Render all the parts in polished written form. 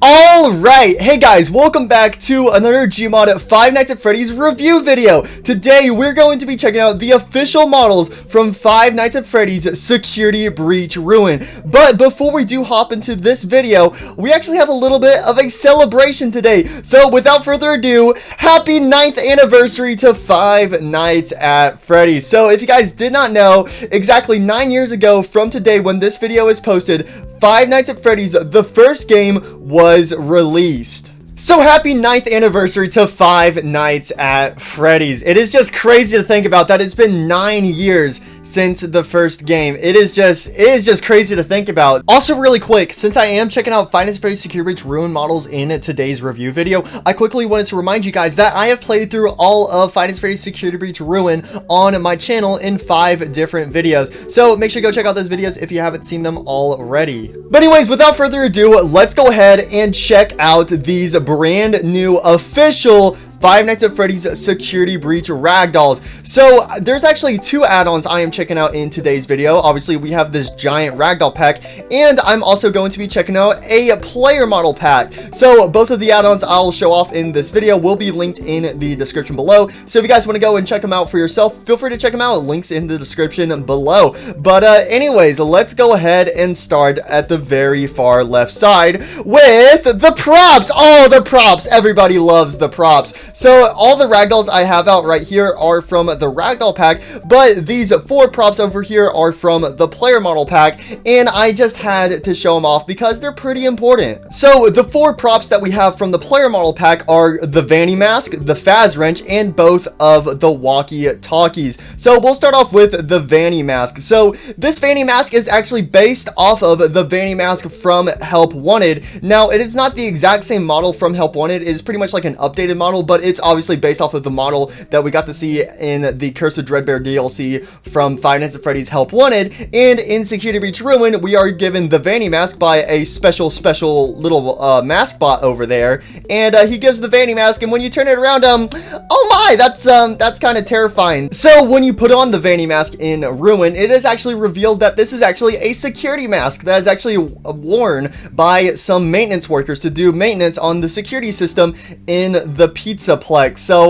Alright, hey guys, welcome back to another Gmod Five Nights at Freddy's review video. Today, we're going to be checking out the official models from Five Nights at Freddy's Security Breach Ruin. But before we do hop into this video, we actually have a little bit of a celebration today. So without further ado, happy 9th anniversary to Five Nights at Freddy's. So if you guys did not know, exactly 9 years ago from today when this video is posted, Five Nights at Freddy's, the first game, was released. So happy 9th anniversary to Five Nights at Freddy's. It is just crazy to think about that it's been 9 years since the first game. It is just crazy to think about. Also really quick, since I am checking out Five Nights at Freddy's Security Breach Ruin models in today's review video, I quickly wanted to remind you guys that I have played through all of Five Nights at Freddy's Security Breach Ruin on my channel in 5 different videos. So make sure to go check out those videos if you haven't seen them already. But anyways, without further ado, let's go ahead and check out these brand new official Five Nights at Freddy's Security Breach Ragdolls. So there's actually 2 add-ons I am checking out in today's video. Obviously, we have this giant ragdoll pack, and I'm also going to be checking out a player model pack. So both of the add-ons I'll show off in this video will be linked in the description below. So if you guys want to go and check them out for yourself, feel free to check them out. Links in the description below. But anyways, let's go ahead and start at the very far left side with the props. Oh, the props. Everybody loves the props. So all the ragdolls I have out right here are from the ragdoll pack, but these 4 props over here are from the player model pack, and I just had to show them off because they're pretty important. So the 4 props that we have from the player model pack are the Vanny mask, the Faz wrench, and both of the walkie-talkies. So we'll start off with the Vanny mask. So this Vanny mask is actually based off of the Vanny mask from Help Wanted. Now it is not the exact same model from Help Wanted. It is pretty much like an updated model, but it's obviously based off of the model that we got to see in the Curse of Dreadbear DLC from Five Nights at Freddy's Help Wanted. And in Security Breach Ruin, we are given the Vanny mask by a special little mask bot over there, and he gives the Vanny mask, and when you turn it around, oh my, that's kind of terrifying. So when you put on the Vanny mask in Ruin, it is actually revealed that this is actually a security mask that is actually worn by some maintenance workers to do maintenance on the security system in the Pizzaplex. So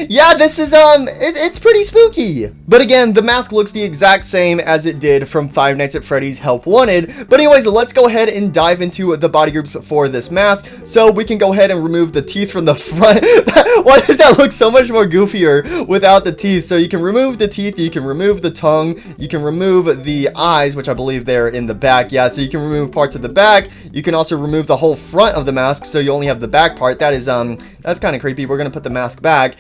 yeah, this is it's pretty spooky. But again, the mask looks the exact same as it did from Five Nights at Freddy's Help Wanted. But anyways, let's go ahead and dive into the body groups for this mask. So we can go ahead and remove the teeth from the front. Why does that look so much more goofier without the teeth? So you can remove the teeth, you can remove the tongue, you can remove the eyes, which I believe they're in the back. Yeah, so you can remove parts of the back. You can also remove the whole front of the mask, so you only have the back part. That is that's kind of creepy. We're gonna put the mask back.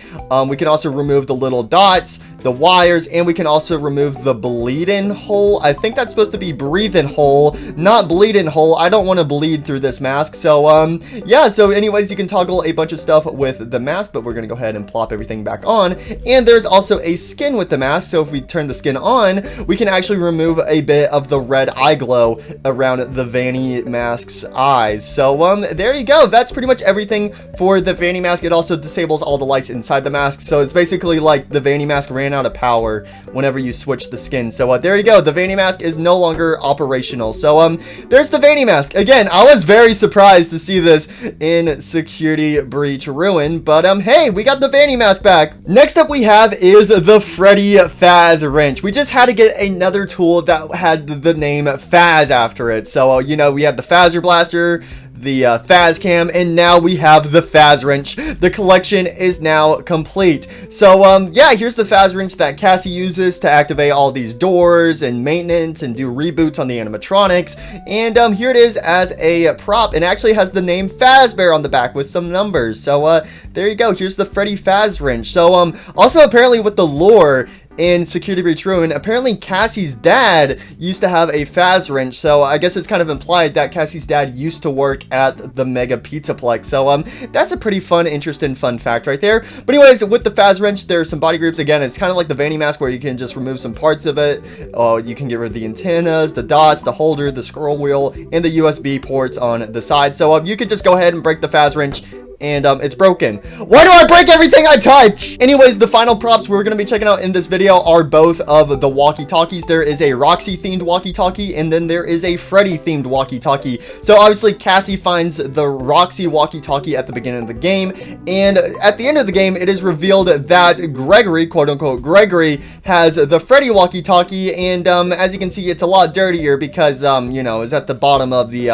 We can also remove the little dots, the wires, and we can also remove the bleeding hole. I think that's supposed to be breathing hole, not bleeding hole. I don't want to bleed through this mask. So yeah, so anyways, you can toggle a bunch of stuff with the mask, but we're gonna go ahead and plop everything back on. And there's also a skin with the mask, so if we turn the skin on, we can actually remove a bit of the red eye glow around the Vanny mask's eyes. So there you go. That's pretty much everything for the Vanny mask. It also disables all the lights inside the mask, so it's basically like the Vanny mask ran out of power whenever you switch the skin. So there you go. The Vanny mask is no longer operational. So there's the Vanny mask. Again, I was very surprised to see this in Security Breach Ruin, but hey, we got the Vanny mask back. Next up we have is the Freddy Faz wrench. We just had to get another tool that had the name Faz after it. So you know, we had the Fazzer Blaster, the Faz Cam, and now we have the Faz wrench. The collection is now complete. So yeah, here's the Faz wrench that Cassie uses to activate all these doors and maintenance and do reboots on the animatronics. And here it is as a prop, and actually has the name Fazbear on the back with some numbers. So there you go. Here's the Freddy Faz wrench. So also apparently with the lore in Security Breach Ruin, apparently Cassie's dad used to have a Faz wrench, so I guess it's kind of implied that Cassie's dad used to work at the Mega Pizzaplex. So that's a pretty fun, interesting fun fact right there. But anyways, with the Faz wrench, there are some body groups. Again, it's kind of like the Vanny mask where you can just remove some parts of it. You can get rid of the antennas, the dots, the holder, the scroll wheel, and the USB ports on the side. So you could just go ahead and break the Faz wrench and it's broken. Why do I break everything I touch? Anyways, the final props we're going to be checking out in this video are both of the walkie-talkies. There is a Roxy themed walkie-talkie, and then there is a Freddy themed walkie-talkie. So obviously Cassie finds the Roxy walkie-talkie at the beginning of the game, and at the end of the game it is revealed that Gregory, quote unquote Gregory, has the Freddy walkie-talkie, and as you can see, it's a lot dirtier because you know, it's at the bottom of the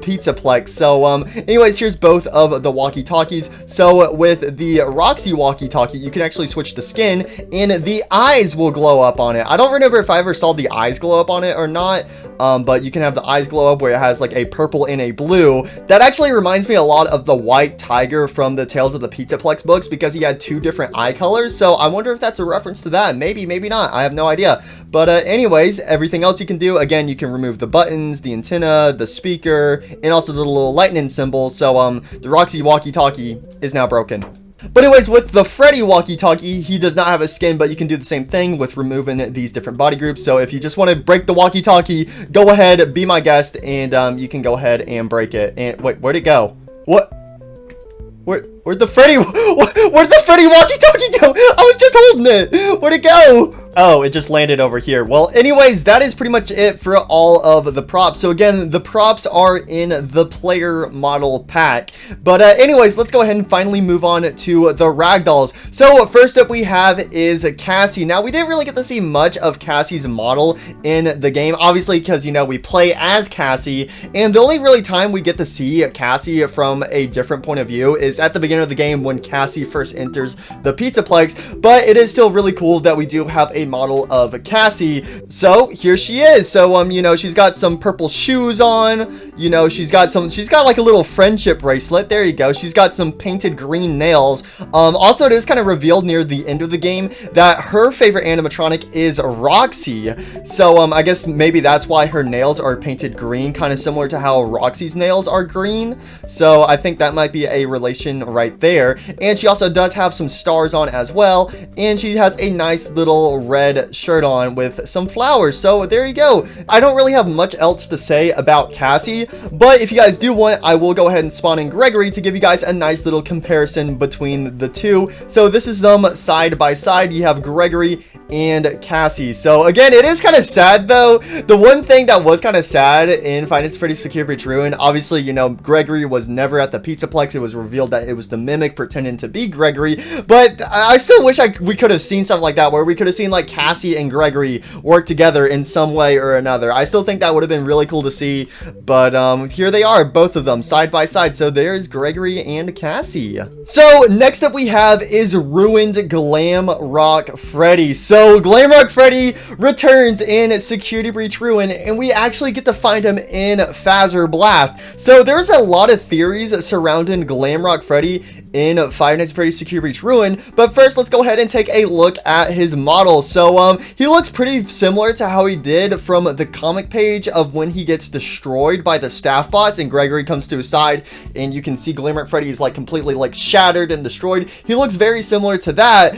Pizzaplex. So anyways, here's both of the walkie-talkies. So with the Roxy walkie-talkie, you can actually switch the skin and the eyes will glow up on it. I don't remember if I ever saw the eyes glow up on it or not, but you can have the eyes glow up where it has like a purple and a blue. That actually reminds me a lot of the white tiger from the Tales of the Pizzaplex books because he had 2 different eye colors. So I wonder if that's a reference to that. Maybe, maybe not. I have no idea. But anyways, everything else you can do, again, you can remove the buttons, the antenna, the speaker, and also the little lightning symbol. So the Roxy walkie-talkie is now broken. But anyways, with the Freddy walkie-talkie, he does not have a skin, but you can do the same thing with removing these different body groups. So if you just want to break the walkie-talkie, go ahead, be my guest, and you can go ahead and break it. And wait, where'd it go? What? Where'd the Freddy walkie-talkie go? I was just holding it. Where'd it go? Oh, it just landed over here. Well, anyways, that is pretty much it for all of the props. So again, the props are in the player model pack. But anyways, let's go ahead and finally move on to the Ragdolls. So first up we have is Cassie. Now, we didn't really get to see much of Cassie's model in the game, obviously, because, you know, we play as Cassie. And the only really time we get to see Cassie from a different point of view is at the beginning of the game when Cassie first enters the Pizzaplex. But it is still really cool that we do have a model of Cassie. So here she is. So you know, she's got some purple shoes on, you know, she's got like a little friendship bracelet. There you go. She's got some painted green nails. Also, it is kind of revealed near the end of the game that her favorite animatronic is Roxy. So I guess maybe that's why her nails are painted green, kind of similar to how Roxy's nails are green. So I think that might be a relation right there. And she also does have some stars on as well, and she has a nice little red shirt on with some flowers. So there you go. I don't really have much else to say about Cassie, but if you guys do want, I will go ahead and spawn in Gregory to give you guys a nice little comparison between the two. So this is them side by side. You have Gregory and Cassie. So again, it is kind of sad though. The one thing that was kind of sad in Five Nights at Freddy's Secure Breach Ruin, obviously, you know, Gregory was never at the Pizzaplex. It was revealed that it was the mimic pretending to be Gregory, but I still wish we could have seen something like that, where we could have seen like Cassie and Gregory work together in some way or another. I still think that would have been really cool to see, but here they are, both of them side by side. So there's Gregory and Cassie. So next up we have is ruined Glamrock Freddy. So Glamrock Freddy returns in Security Breach Ruin, and we actually get to find him in Phaser Blast. So there's a lot of theories surrounding Glamrock Freddy in Five Nights at Freddy's Secure Breach Ruin, but first let's go ahead and take a look at his model. So he looks pretty similar to how he did from the comic page of when he gets destroyed by the staff bots and Gregory comes to his side, and you can see Glamrock Freddy is like completely like shattered and destroyed. He looks very similar to that.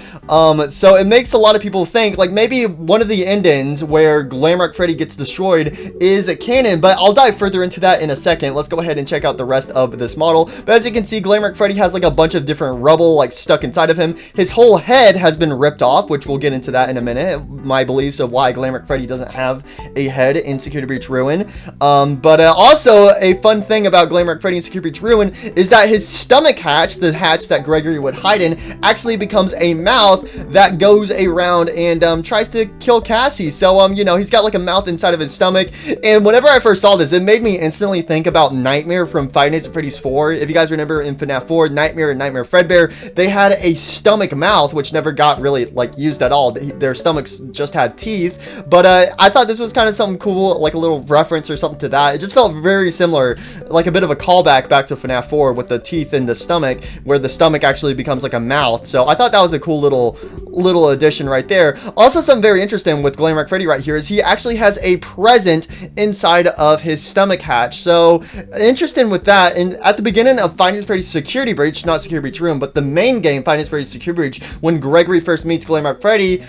So it makes a lot of people think like maybe one of the endings where Glamrock Freddy gets destroyed is canon, but I'll dive further into that in a second. Let's go ahead and check out the rest of this model. But as you can see, Glamrock Freddy has like a bunch of different rubble like stuck inside of him. His whole head has been ripped off, which we'll get into that in a minute, my beliefs of why Glamrock Freddy doesn't have a head in Security Breach Ruin. But also a fun thing about Glamrock Freddy in Security Breach Ruin is that his stomach hatch, the hatch that Gregory would hide in, actually becomes a mouth that goes around and tries to kill Cassie. So you know, he's got like a mouth inside of his stomach, and whenever I first saw this, it made me instantly think about Nightmare from Five Nights at Freddy's 4. If you guys remember in FNAF 4, Nightmare and Nightmare Fredbear, they had a stomach mouth which never got really like used at all. Their stomachs just had teeth, but I thought this was kind of something cool, like a little reference or something to that. It just felt very similar, like a bit of a callback back to FNAF 4 with the teeth in the stomach, where the stomach actually becomes like a mouth. So I thought that was a cool little addition right there. Also, something very interesting with Glamrock Freddy right here is he actually has a present inside of his stomach hatch. So interesting with that. And at the beginning of Five Nights at Freddy's Security Breach, not Security Breach Room, but the main game, Five Nights at Freddy's Security Breach, when Gregory first meets Glamrock Freddy,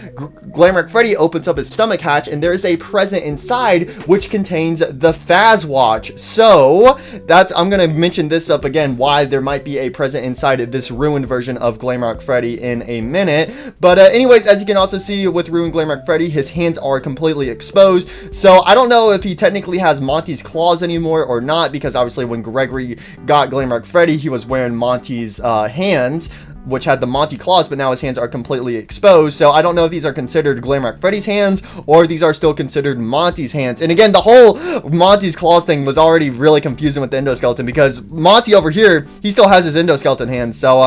Glamrock Freddy opens up his stomach hatch, and there's a present inside which contains the Faz Watch. So I'm gonna mention this up again, why there might be a present inside this ruined version of Glamrock Freddy in a minute. But anyways, as you can also see with ruined Glamrock Freddy, his hands are completely exposed. So I don't know if he technically has Monty's claws anymore or not, because obviously when Gregory got Glamrock Freddy, he was wearing Monty's hands, which had the Monty claws, but now his hands are completely exposed. So I don't know if these are considered Glamrock Freddy's hands or if these are still considered Monty's hands. And again, the whole Monty's claws thing was already really confusing with the endoskeleton, because Monty over here, he still has his endoskeleton hands. So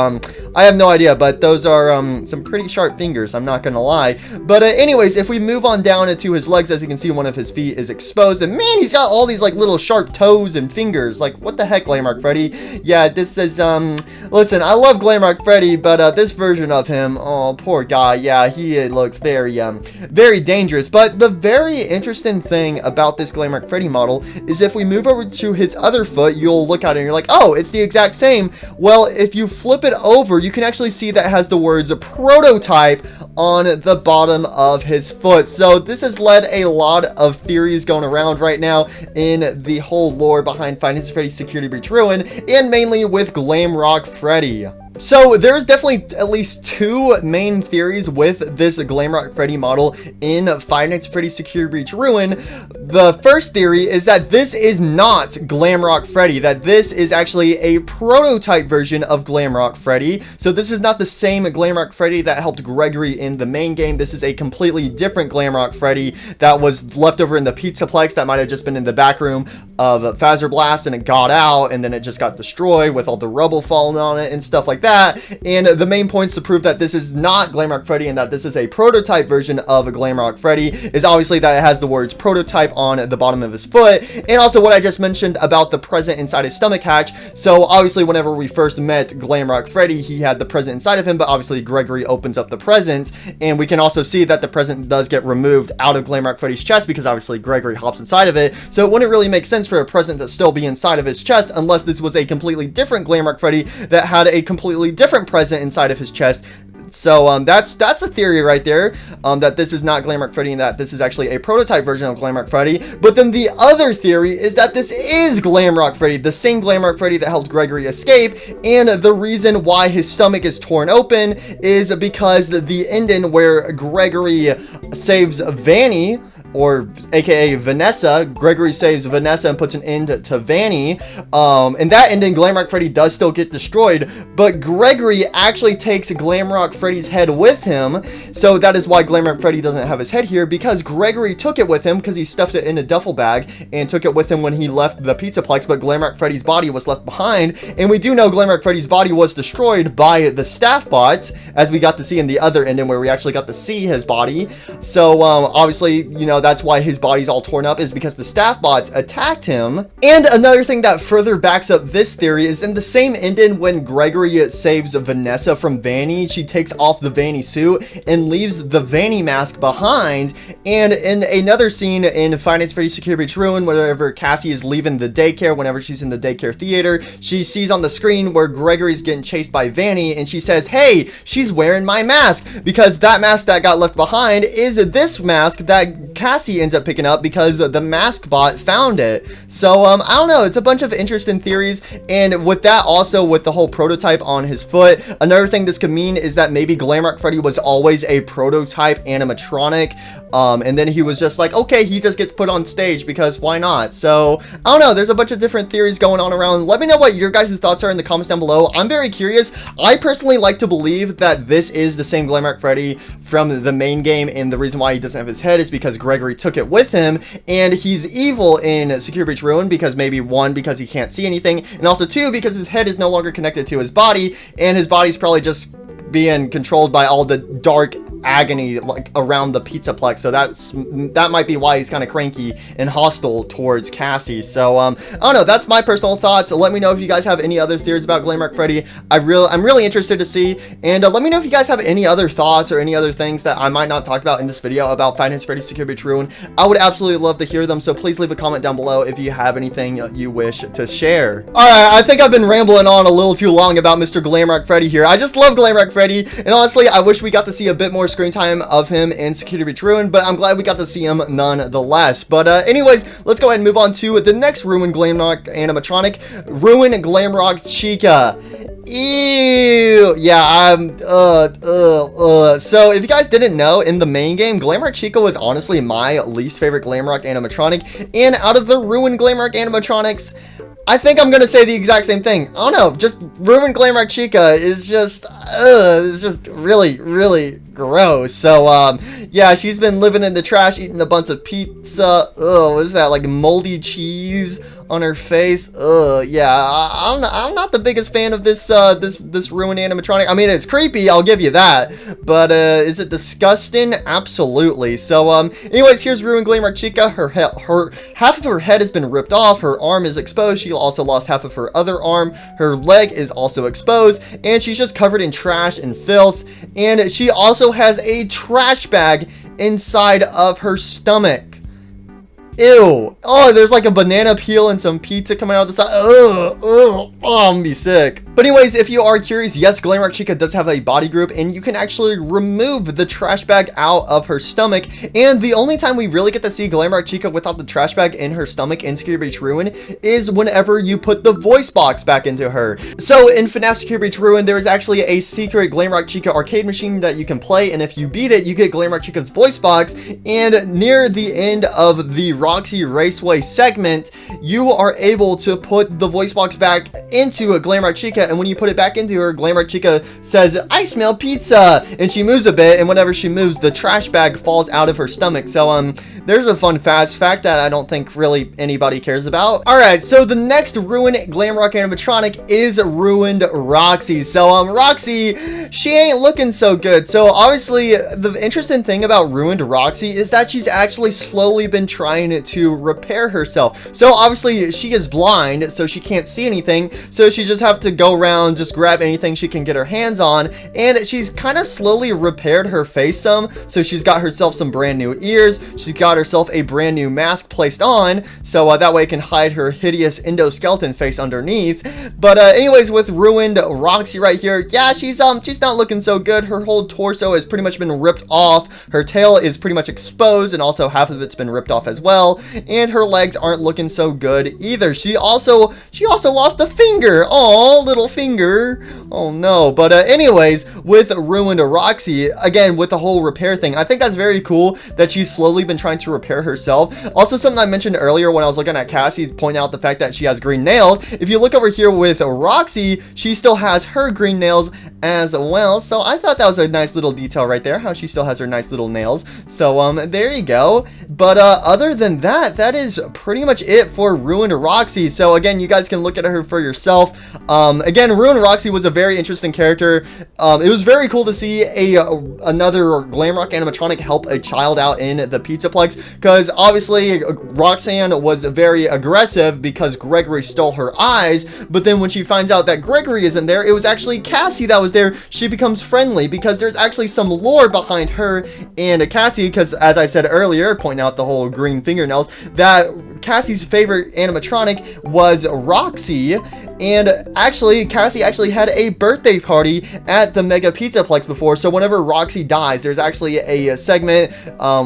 I have no idea, but those are some pretty sharp fingers, I'm not gonna lie. But anyways, if we move on down into his legs, as you can see, one of his feet is exposed, and man, he's got all these like little sharp toes and fingers. Like, what the heck, Glamrock Freddy? Yeah, this is listen, I love Glamrock Freddy, but this version of him, oh, poor guy, yeah, he looks very very dangerous. But the very interesting thing about this Glamrock Freddy model is if we move over to his other foot, you'll look at it and you're like, oh, it's the exact same. Well, if you flip it over, you can actually see that it has the words prototype on the bottom of his foot. So this has led a lot of theories going around right now in the whole lore behind Five Nights at Freddy's Security Breach Ruin, and mainly with Glamrock Freddy. So there's definitely at least two main theories with this Glamrock Freddy model in Five Nights at Freddy's Security Breach Ruin. The first theory is that this is not Glamrock Freddy, that this is actually a prototype version of Glamrock Freddy. So this is not the same Glamrock Freddy that helped Gregory in the main game. This is a completely different Glamrock Freddy that was left over in the Pizzaplex, that might have just been in the back room of Phaser Blast, and it got out, and then it just got destroyed with all the rubble falling on it and stuff like that. And the main points to prove that this is not Glamrock Freddy and that this is a prototype version of a Glamrock Freddy is obviously that it has the words prototype on the bottom of his foot, and also what I just mentioned about the present inside his stomach hatch. So obviously whenever we first met Glamrock Freddy, he had the present inside of him, but obviously Gregory opens up the present, and we can also see that the present does get removed out of Glamrock Freddy's chest, because obviously Gregory hops inside of it. So it wouldn't really make sense for a present to still be inside of his chest unless this was a completely different Glamrock Freddy that had a completely different present inside of his chest. So that's a theory right there, that this is not Glamrock Freddy and that this is actually a prototype version of Glamrock Freddy. But then the other theory is that this is Glamrock Freddy, the same Glamrock Freddy that helped Gregory escape, and the reason why his stomach is torn open is because the ending where Gregory saves Vanny, or aka Vanessa, Gregory saves Vanessa and puts an end to Vanny. And that ending, Glamrock Freddy does still get destroyed, but Gregory actually takes Glamrock Freddy's head with him. So that is why Glamrock Freddy doesn't have his head here, because Gregory took it with him because he stuffed it in a duffel bag and took it with him when he left the Pizzaplex, but Glamrock Freddy's body was left behind. And we do know Glamrock Freddy's body was destroyed by the staff bots, as we got to see in the other ending where we actually got to see his body. So obviously, you know, that's why his body's all torn up, is because the staff bots attacked him. And another thing that further backs up this theory is in the same ending when Gregory saves Vanessa from Vanny, she takes off the Vanny suit and leaves the Vanny mask behind. And in another scene in Five Nights at Freddy's Security Breach Ruin, whenever Cassie is leaving the daycare, whenever she's in the daycare theater, she sees on the screen where Gregory's getting chased by Vanny, and she says, hey, she's wearing my mask, because that mask that got left behind is this mask that Cassie ends up picking up because the mask bot found it. So I don't know, it's a bunch of interesting theories. And with that, also with the whole prototype on his foot, another thing this could mean is that maybe Glamrock Freddy was always a prototype animatronic, and then he was just like, okay, he just gets put on stage because why not? So I don't know, there's a bunch of different theories going on around. Let me know what your guys' thoughts are in the comments down below. I'm very curious. I personally like to believe that this is the same Glamrock Freddy from the main game, and the reason why he doesn't have his head is because Gregory took it with him, and he's evil in Security Breach Ruin because maybe one, because he can't see anything, and also two, because his head is no longer connected to his body, and his body's probably just being controlled by all the dark agony like around the Pizzaplex. So that might be why he's kind of cranky and hostile towards Cassie. So I don't know, that's my personal thoughts. Let me know if you guys have any other theories about Glamrock Freddy. I'm really interested to see, and let me know if you guys have any other thoughts or any other things that I might not talk about in this video about Five Nights at Freddy's Security Breach Ruin. I would absolutely love to hear them, so please leave a comment down below if you have anything you wish to share. Alright, I think I've been rambling on a little too long about Mr. Glamrock Freddy here. I just love Glamrock Freddy. Freddy. And honestly, I wish we got to see a bit more screen time of him in Security Breach Ruin, but I'm glad we got to see him nonetheless. But anyways, let's go ahead and move on to the next Ruin Glamrock animatronic, Ruin Glamrock Chica. Ew. Yeah, so if you guys didn't know, in the main game, Glamrock Chica was honestly my least favorite Glamrock animatronic, and out of the Ruin Glamrock animatronics, I think I'm gonna say the exact same thing. I don't know, just Ruin Glamrock Chica is just, it's just really, really gross. So, yeah, she's been living in the trash, eating a bunch of pizza. What is that, like moldy cheese on her face? Yeah, I'm not the biggest fan of this this Ruin animatronic. I mean, it's creepy, I'll give you that, but is it disgusting? Absolutely. So anyways, here's Ruin Glamrock Chica. Her half of her head has been ripped off, her arm is exposed, she also lost half of her other arm, her leg is also exposed, and she's just covered in trash and filth, and she also has a trash bag inside of her stomach. Ew. Oh, there's like a banana peel and some pizza coming out of the side. Ugh. Oh, I'm gonna be sick. But anyways, if you are curious, yes, Glamrock Chica does have a body group, and you can actually remove the trash bag out of her stomach. And the only time we really get to see Glamrock Chica without the trash bag in her stomach in Security Breach Ruin is whenever you put the voice box back into her. So in FNAF Security Breach Ruin, there is actually a secret Glamrock Chica arcade machine that you can play, and if you beat it, you get Glamrock Chica's voice box. And near the end of the Roxy Raceway segment, you are able to put the voice box back into a Glamrock Chica, and when you put it back into her, Glamrock Chica says, "I smell pizza," and she moves a bit, and whenever she moves, the trash bag falls out of her stomach. So there's a fun fast fact that I don't think really anybody cares about. Alright, so the next Ruin Glamrock animatronic is Ruined Roxy. So Roxy, she ain't looking so good. So obviously, the interesting thing about Ruined Roxy is that she's actually slowly been trying to repair herself. So obviously, she is blind, so she can't see anything, so she just have to go around, just grab anything she can get her hands on, and she's kind of slowly repaired her face some. So she's got herself some brand new ears, she's got herself a brand new mask placed on, so that way it can hide her hideous endoskeleton face underneath. But anyways, with Ruined Roxy right here, yeah, she's not looking so good. Her whole torso has pretty much been ripped off, her tail is pretty much exposed, and also half of it's been ripped off as well, and her legs aren't looking so good either. She also lost a finger. Oh, little finger. Oh no. But anyways, with Ruined Roxy, again, with the whole repair thing, I think that's very cool that she's slowly been trying to repair herself. Also, something I mentioned earlier when I was looking at Cassie, pointing out the fact that she has green nails. If you look over here with Roxy, she still has her green nails as well. So I thought that was a nice little detail right there, how she still has her nice little nails. So there you go. But other than that, that is pretty much it for Ruined Roxy. So again, you guys can look at her for yourself. Again, Ruined Roxy was a very interesting character. It was very cool to see another Glamrock animatronic help a child out in the Pizzaplex, because obviously Roxanne was very aggressive because Gregory stole her eyes, but then when she finds out that Gregory isn't there, it was actually Cassie that was there. She becomes friendly because there's actually some lore behind her and Cassie, because as I said earlier, pointing out the whole green fingernails, that Cassie's favorite animatronic was Roxy, and actually Cassie actually had a birthday party at the Mega Pizzaplex before. So whenever Roxy dies, there's actually a segment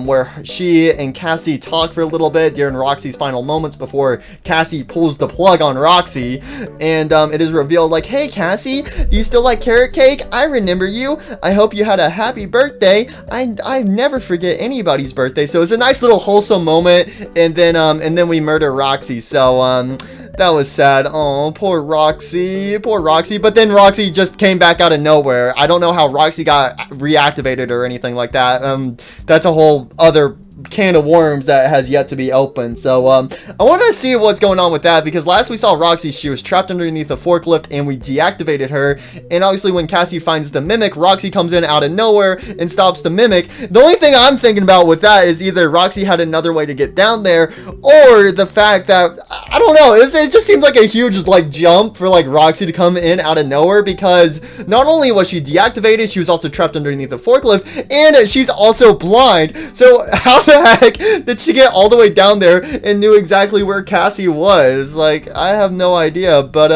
where she and Cassie talk for a little bit during Roxy's final moments before Cassie pulls the plug on Roxy, and it is revealed like, "Hey Cassie, do you still like carrot cake? I remember you. I hope you had a happy birthday. I never forget anybody's birthday." So it's a nice little wholesome moment, and then we murder Roxy. So that was sad. Oh, poor Roxy. Poor Roxy. But then Roxy just came back out of nowhere. I don't know how Roxy got reactivated or anything like that. That's a whole other can of worms that has yet to be opened. So I want to see what's going on with that, because last we saw Roxy, she was trapped underneath a forklift and we deactivated her, and obviously when Cassie finds the mimic, Roxy comes in out of nowhere and stops the mimic. The only thing I'm thinking about with that is either Roxy had another way to get down there, or the fact that, I don't know, it just seems like a huge like jump for like Roxy to come in out of nowhere, because not only was she deactivated, she was also trapped underneath the forklift, and she's also blind. So how the heck did she get all the way down there and knew exactly where Cassie was? Like, I have no idea. But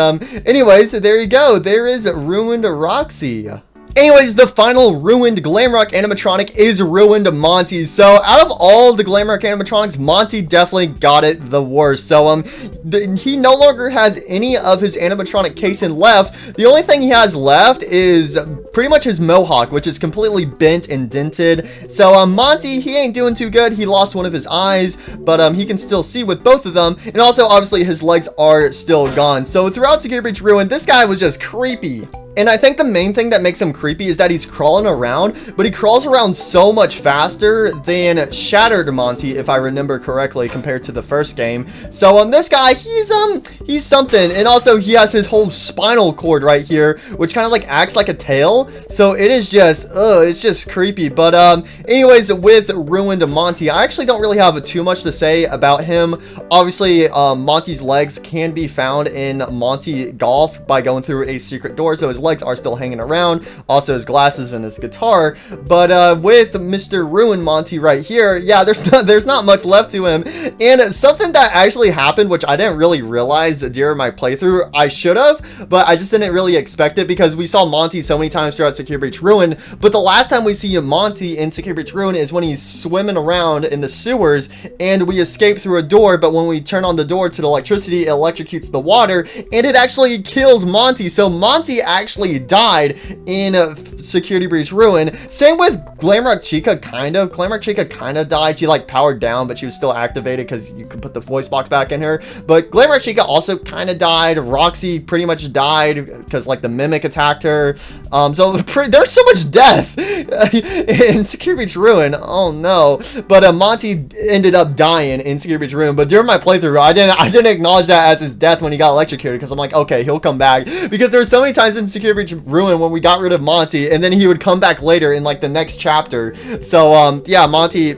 anyways, there you go. There is Ruined Roxy. Anyways, the final ruined Glamrock animatronic is ruined Monty. So out of all the Glamrock animatronics, Monty definitely got it the worst. So he no longer has any of his animatronic casing left. The only thing he has left is pretty much his mohawk, which is completely bent and dented. So Monty, he ain't doing too good. He lost one of his eyes, but he can still see with both of them. And also, obviously, his legs are still gone. So throughout Security Breach Ruin, this guy was just creepy. And I think the main thing that makes him creepy is that he's crawling around, but he crawls around so much faster than Shattered Monty, if I remember correctly, compared to the first game. So this guy, he's something. And also he has his whole spinal cord right here, which kind of like acts like a tail. So it is just, it's just creepy. But anyways, with Ruined Monty, I actually don't really have too much to say about him. Obviously, Monty's legs can be found in Monty Golf by going through a secret door. So his legs are still hanging around, also his glasses and his guitar. But with Mr. Ruined Monty right here, yeah, there's not much left to him. And something that actually happened, which I didn't really realize during my playthrough, I should have, but I just didn't really expect it because we saw Monty so many times throughout Security Breach Ruin. But the last time we see Monty in Security Breach Ruin is when he's swimming around in the sewers and we escape through a door, but when we turn on the door to the electricity, it electrocutes the water and it actually kills Monty. So Monty actually died in Security Breach Ruin. Same with Glamrock Chica, kind of. Glamrock Chica kind of died. She like powered down, but she was still activated because you could put the voice box back in her. But Glamrock Chica also kind of died. Roxy pretty much died because like the Mimic attacked her. So there's so much death in Security Breach Ruin. Oh no. But Monty ended up dying in Security Breach Ruin. But during my playthrough, I didn't acknowledge that as his death when he got electrocuted because I'm like, okay, he'll come back. Because there's so many times in Security Breach Ruin when we got rid of Monty and then he would come back later in like the next chapter. So yeah, Monty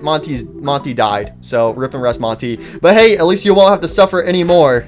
died. So rip and rest Monty. But hey, at least you won't have to suffer anymore.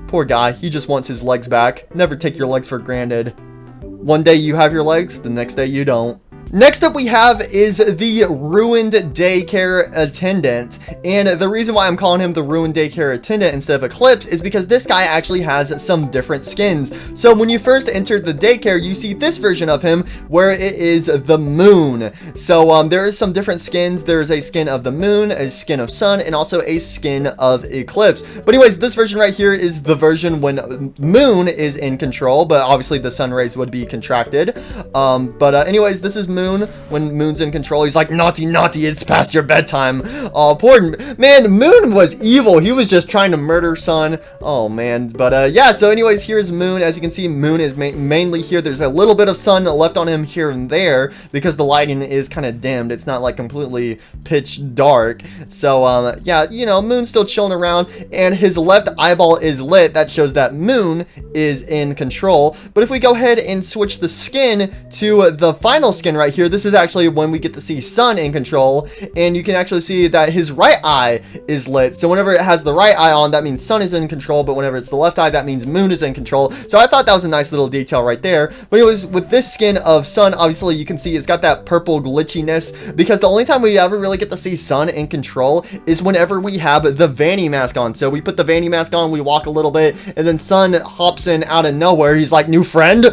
Poor guy, he just wants his legs back. Never take your legs for granted. One day you have your legs, the next day you don't. Next up we have is the Ruined Daycare Attendant, and the reason why I'm calling him the Ruined Daycare Attendant instead of Eclipse is because this guy actually has some different skins. So when you first enter the daycare, you see this version of him where it is the moon. So there is some different skins. There's a skin of the moon, a skin of sun, and also a skin of Eclipse. But anyways, this version right here is the version when moon is in control, but obviously the sun rays would be contracted. Anyways, this is moon. When moon's in control, he's like, naughty, it's past your bedtime. Oh, poor man, moon was evil. He was just trying to murder sun. Oh man. But yeah, so anyways, here's moon. As you can see, moon is mainly here. There's a little bit of sun left on him here and there because the lighting is kind of dimmed. It's not like completely pitch dark. So yeah, you know, moon's still chilling around and his left eyeball is lit. That shows that moon is in control. But if we go ahead and switch the skin to the final skin right here, this is actually when we get to see sun in control, and you can actually see that his right eye is lit. So whenever it has the right eye on, that means sun is in control, but whenever it's the left eye, that means moon is in control. So I thought that was a nice little detail right there. But anyways, with this skin of sun, obviously you can see it's got that purple glitchiness because the only time we ever really get to see sun in control is whenever we have the Vanny mask on. So we put the Vanny mask on, we walk a little bit, and then sun hops in out of nowhere. He's like, new friend,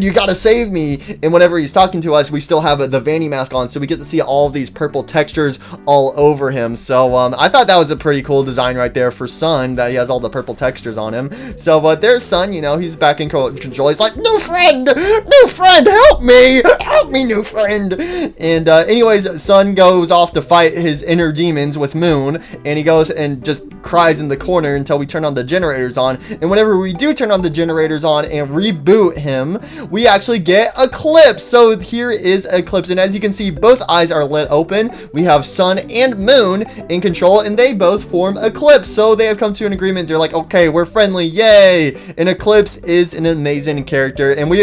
you gotta save me. And whenever he's talking to us, we still have the Vanny mask on, so we get to see all of these purple textures all over him. So I thought that was a pretty cool design right there for Sun, that he has all the purple textures on him. So but there's Sun, you know, he's back in control. He's like, new friend, help me, new friend. And anyways, Sun goes off to fight his inner demons with Moon, and he goes and just cries in the corner until we turn on the generators on. And whenever we do turn on the generators on and reboot him, we actually get Eclipse. So here is Eclipse, and as you can see, both eyes are lit open. We have Sun and Moon in control, and they both form Eclipse. So they have come to an agreement. They're like, okay, we're friendly, yay! And Eclipse is an amazing character, and we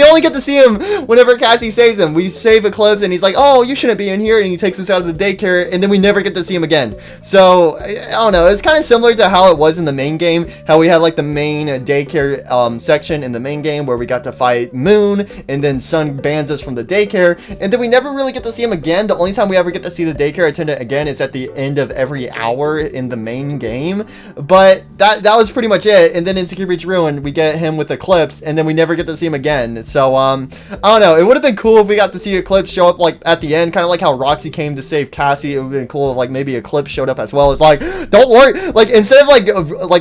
only get to see him whenever Cassie saves him. We save Eclipse, and he's like, oh, you shouldn't be in here, and he takes us out of the daycare, and then we never get to see him again. So I don't know. It's kind of similar to how it was in the main game, how we had like the main daycare section in the main game where we got to fight Moon, and then Sun bans us from the daycare. daycare, and then we never really get to see him again. The only time we ever get to see the daycare attendant again is at the end of every hour in the main game, but that was pretty much it. And then in Security Breach Ruin, we get him with Eclipse, and then we never get to see him again. So I don't know, it would have been cool if we got to see Eclipse show up like at the end, kind of like how Roxy came to save Cassie. It would have been cool if like maybe Eclipse showed up as well. It's like, don't worry, like instead of like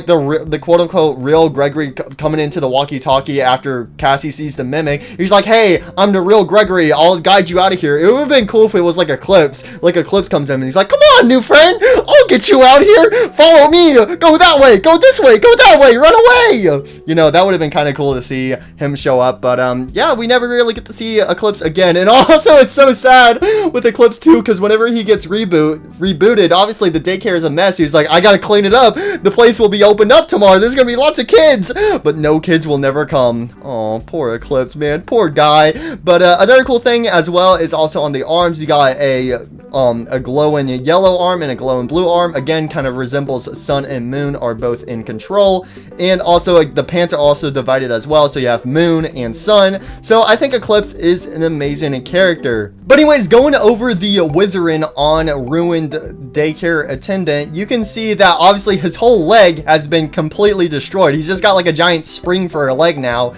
the quote-unquote real Gregory coming into the walkie-talkie after Cassie sees the mimic, he's like, hey, I'm the real Gregory, I'll guide you out of here. It would have been cool if it was like Eclipse comes in and he's like, come on, new friend, I'll get you out here, follow me, go that way, go this way, go that way, run away. You know, that would have been kind of cool to see him show up. But yeah, we never really get to see Eclipse again. And also, it's so sad with Eclipse too, because whenever he gets rebooted, obviously the daycare is a mess. He's like, I gotta clean it up, the place will be opened up tomorrow, there's gonna be lots of kids, but no kids will never come. Oh, poor Eclipse, man, poor guy. But another cool thing as well is also on the arms. You got a glowing yellow arm and a glowing blue arm. Again, kind of resembles Sun and Moon are both in control. And also like, the pants are also divided as well, so you have Moon and Sun. So I think Eclipse is an amazing character. But anyways, going over the withering on Ruined Daycare Attendant, you can see that obviously his whole leg has been completely destroyed. He's just got like a giant spring for a leg now.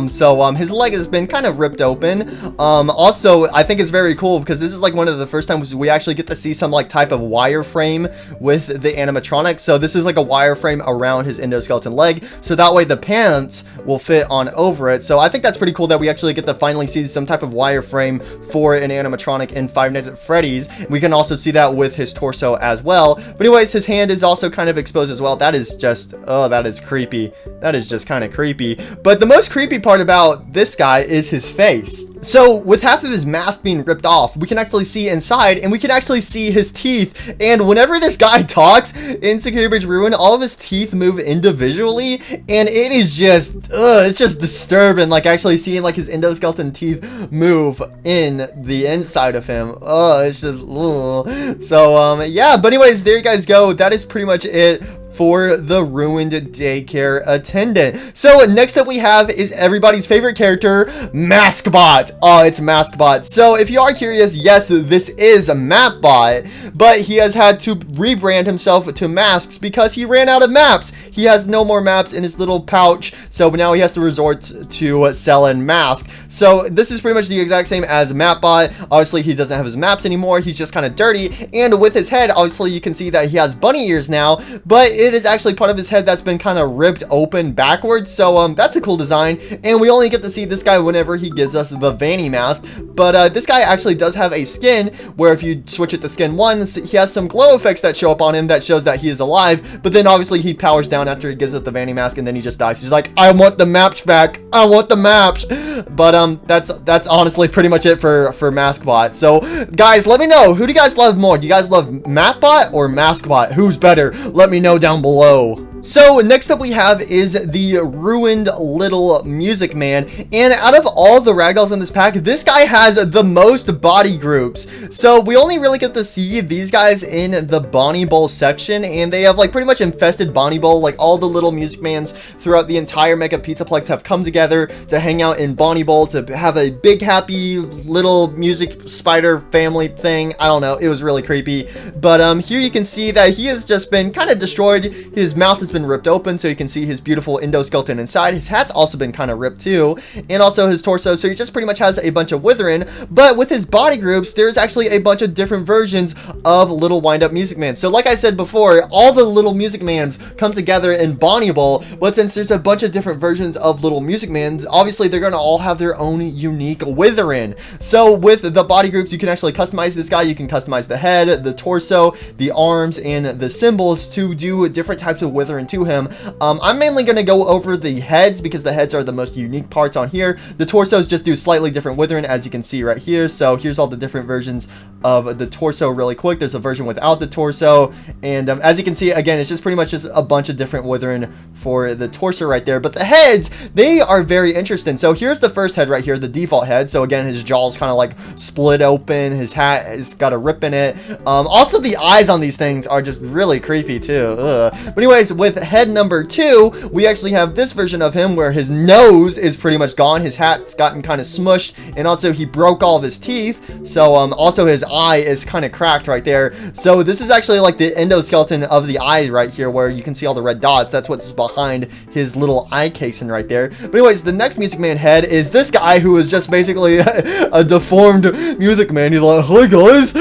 So his leg has been kind of ripped open. Also, I think it's very cool because this is like one of the first times we actually get to see some like type of wireframe with the animatronic. So this is like a wireframe around his endoskeleton leg, so that way the pants will fit on over it. So I think that's pretty cool that we actually get to finally see some type of wireframe for an animatronic in Five Nights at Freddy's. We can also see that with his torso as well. But anyways, his hand is also kind of exposed as well. That is just, oh, that is creepy. That is just kind of creepy. But the most creepy part about this guy is his face. So with half of his mask being ripped off, we can actually see inside, and we can actually see his teeth. And whenever this guy talks in Security Breach Ruin, all of his teeth move individually, and it is just, it's just disturbing, like actually seeing like his endoskeleton teeth move in the inside of him. It's just, so yeah. But anyways, there you guys go. That is pretty much it for the Ruined Daycare Attendant. So next up we have is everybody's favorite character, Maskbot. Oh, it's Maskbot. So if you are curious, yes, this is a Mapbot, but he has had to rebrand himself to Masks because he ran out of maps. He has no more maps in his little pouch, so now he has to resort to selling masks. So this is pretty much the exact same as Mapbot. Obviously, he doesn't have his maps anymore. He's just kind of dirty, and with his head, obviously, you can see that he has bunny ears now, but it is actually part of his head that's been kind of ripped open backwards. So that's a cool design, and we only get to see this guy whenever he gives us the Vanny mask. But this guy actually does have a skin where if you switch it to skin 1, he has some glow effects that show up on him that shows that he is alive. But then obviously he powers down after he gives us the Vanny mask, and then he just dies. He's like, I want the maps back, I want the maps. But that's honestly pretty much it for Maskbot. So guys, let me know, who do you guys love more? Do you guys love Mapbot or Maskbot? Who's better? Let me know down below. So next up we have is the Ruined Little Music Man, and out of all the Ragdolls in this pack, this guy has the most body groups. So we only really get to see these guys in the Bonnie Bowl section, and they have like pretty much infested Bonnie Bowl. Like all the little Music Mans throughout the entire Mega Pizzaplex have come together to hang out in Bonnie Bowl to have a big happy little music spider family thing. I don't know, it was really creepy. But here you can see that he has just been kind of destroyed. His mouth has been ripped open, so you can see his beautiful endoskeleton inside. His hat's also been kind of ripped too, and also his torso, so he just pretty much has a bunch of withering. But with his body groups, there's actually a bunch of different versions of Little Wind-Up Music Man. So like I said before, all the Little Music Mans come together in Bonnie Bowl, but since there's a bunch of different versions of Little Music Mans, obviously they're going to all have their own unique withering. So with the body groups, you can actually customize this guy. You can customize the head, the torso, the arms, and the symbols to do different types of withering to him. I'm mainly going to go over the heads because the heads are the most unique parts on here. The torsos just do slightly different withering, as you can see right here. So here's all the different versions of the torso really quick. There's a version without the torso, and as you can see, again, it's just pretty much just a bunch of different withering for the torso right there. But the heads, they are very interesting. So here's the first head right here, the default head. So again, his jaw's kind of like split open. His hat has got a rip in it. Also, the eyes on these things are just really creepy too. But anyways, with with head number 2, we actually have this version of him where his nose is pretty much gone, his hat's gotten kind of smushed, and also he broke all of his teeth. So also his eye is kind of cracked right there. So this is actually like the endoskeleton of the eye right here, where you can see all the red dots. That's what's behind his little eye casing right there. But anyways, the next Music Man head is this guy who is just basically a deformed Music Man. He's like, "Hey guys,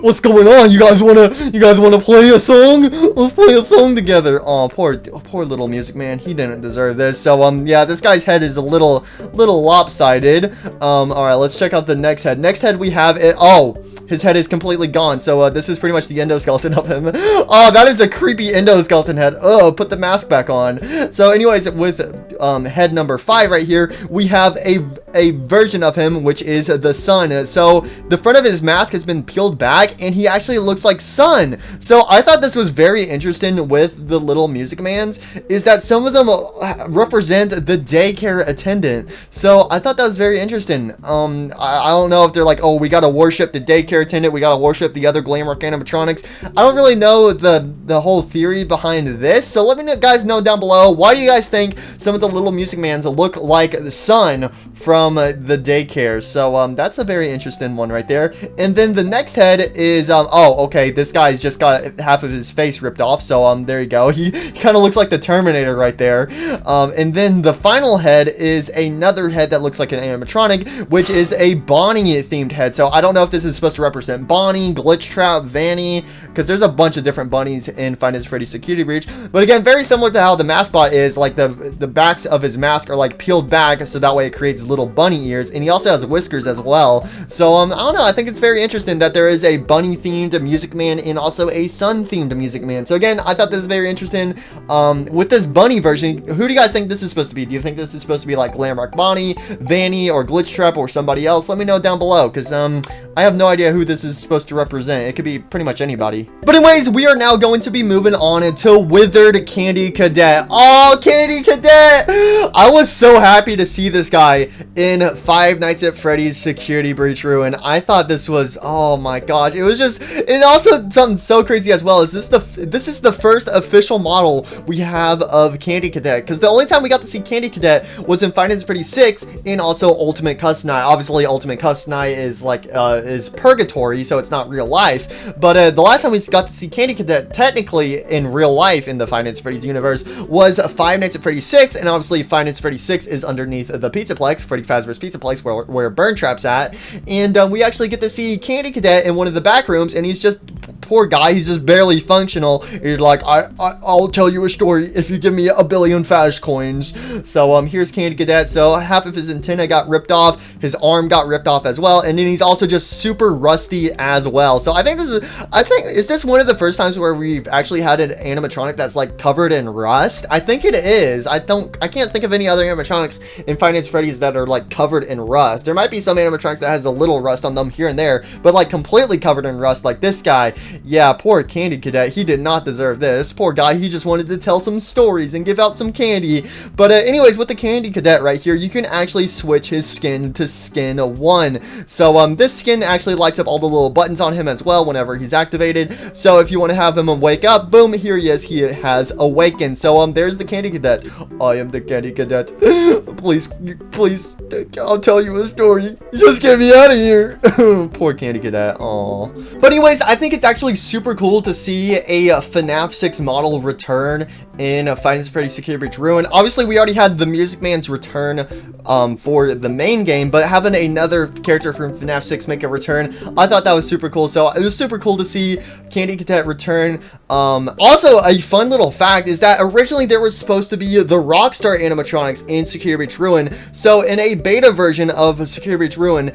what's going on? You guys wanna play a song? Let's play a song together." Oh, poor little Music Man. He didn't deserve this. So yeah, this guy's head is a little lopsided. All right, let's check out the next head. Next head we have it. Oh, his head is completely gone. So this is pretty much the endoskeleton of him. Oh, that is a creepy endoskeleton head. Oh, put the mask back on. So anyways, with head number 5 right here, we have a version of him, which is the sun. So the front of his mask has been peeled back, and he actually looks like Sun. So I thought this was very interesting with the little Music Mans, is that some of them represent the daycare attendant. So I thought that was very interesting. I don't know if they're like, oh, we gotta worship the daycare attendant, we gotta worship the other Glamrock animatronics. I don't really know the whole theory behind this. So let me guys know down below, why do you guys think some of the little Music Mans look like the Sun from the daycare? So that's a very interesting one right there. And then the next head is oh, okay, this guy's just got half of his face ripped off. So there you go. He kind of looks like the Terminator right there. And then the final head is another head that looks like an animatronic, which is a Bonnie themed head. So I don't know if this is supposed to represent Bonnie, Glitch Trap, Vanny, because there's a bunch of different bunnies in Five Nights at Freddy's Security Breach. But again, very similar to how the mascot is, like the backs of his mask are like peeled back, so that way it creates little bunny ears, and he also has whiskers as well. So I don't know, I think it's very interesting that there is a bunny themed Music Man and also a sun themed Music Man. So again, I thought this was very interesting. With this bunny version, who do you guys think this is supposed to be? Do you think this is supposed to be like Glamrock Bonnie, Vanny, or Glitch Trap, or somebody else? Let me know down below, because I have no idea who this is supposed to represent. It could be pretty much anybody. But anyways, we are now going to be moving on to Withered Candy Cadet. Oh, Candy Cadet! I was so happy to see this guy in Five Nights at Freddy's Security Breach Ruin. I thought this was, oh my gosh, it was just, and also something so crazy as well is this is the first official model we have of Candy Cadet, because the only time we got to see Candy Cadet was in Five Nights at Freddy's 6 and also Ultimate Custom Night. Obviously, Ultimate Custom Night is like is purgatory, so it's not real life. But the last time we got to see Candy Cadet technically in real life in the Five Nights at Freddy's universe was Five Nights at Freddy's 6, and obviously Five Nights at Freddy's 6 is underneath the Pizzaplex, Freddy Fazbear's Pizzaplex, where Burn Trap's at. And we actually get to see Candy Cadet in one of the back rooms, and he's just, poor guy, he's just barely functional. He's like, I'll tell you a story if you give me 1 billion Fash coins. So here's Candy Cadet. So half of his antenna got ripped off, his arm got ripped off as well, and then he's also just super rusty as well. So I think is this one of the first times where we've actually had an animatronic that's like covered in rust? I think it is. I can't think of any other animatronics in Five Nights at Freddy's that are like covered in rust. There might be some animatronics that has a little rust on them here and there, but like completely covered in rust like this guy. Yeah, poor Candy Cadet. He did not deserve this. Poor guy. He just wanted to tell some stories and give out some candy. But anyways, with the Candy Cadet right here, you can actually switch his skin to skin 1. So this skin actually lights up all the little buttons on him as well whenever he's activated. So if you want to have him wake up, boom, here he is. He has awakened. So there's the Candy Cadet. I am the Candy Cadet. Please, I'll tell you a story. Just get me out of here. Poor Candy Cadet. Aww. But anyways, I think it's actually super cool to see a FNAF 6 model return in Five Nights at Freddy's Security Breach Ruin. Obviously, we already had the Music Man's return for the main game, but having another character from FNAF 6 make a return, I thought that was super cool. So it was super cool to see Candy Cadet return. Also, a fun little fact is that originally there was supposed to be the Rockstar animatronics in Security Breach Ruin. So in a beta version of Security Breach Ruin,